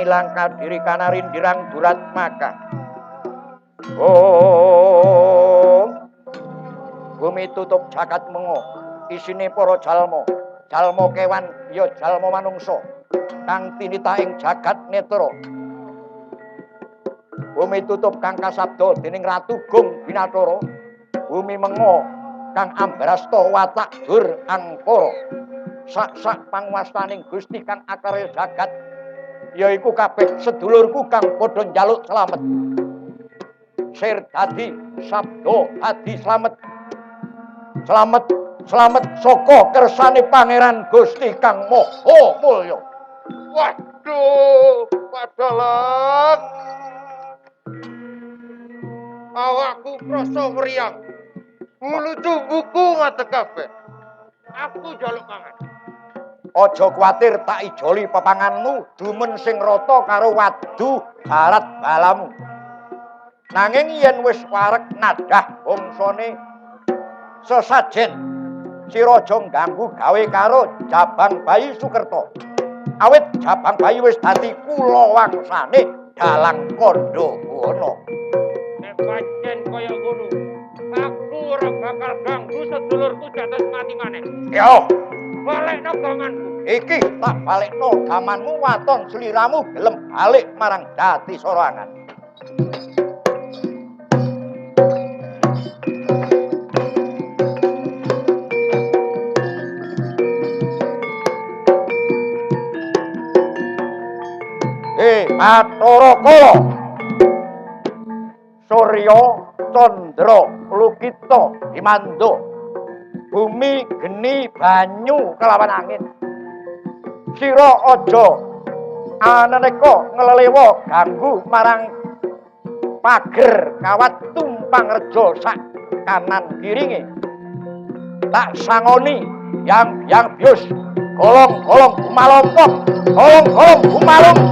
langka diri kanarin dirang durat maka. Om bumi tutup jagat mengo isine para jalma jalma kewan ya jalma manungsa kang tinita ing jagat netra. Bumi tutup kang kasabda dening Ratu Gung Binathara. Bumi mengo kang ambrasta watak dur angkara. Sak-sak panguwasaning Gusti kang akare jagat yaiku kabeh sedulurku kang padha njaluk slamet. Sir dadi sabda dadi slamet. Slamet slamet saka kersane Pangeran Gusti kang Maha Mulya. Waduh, padahal awakku krasa meriang. Bulu tubuhku ngatek kabeh. Aku njaluk mangan. Aja kuwatir tak ijoli pepanganmu dumen sing rata karo wadu barat balamu. Nanging yen wis wareg nadah bangsane sesajen sira aja ganggu gawe karo Jabang Bayi Sukerta. Awit Jabang Bayi wis dadi kula wangsane dalang Kandhawana. Nek pancen kaya ngono, aku ora bakal ganggu sedulurku dados mati maneh. Yo, balekno gamanku. Iki tak balekno gamanmu waton sliramu gelem balik marang Jati Sorangan. Bathara Kala Surya Candra Lukita Himanda bumi geni banyu kelawan angin. Sira aja aneka nglelewa ganggu marang pager kawat tumpang reja sak kanan kiringe. Tak sangoni yang bius golong-golong bumalompok, golong-golong bumalung.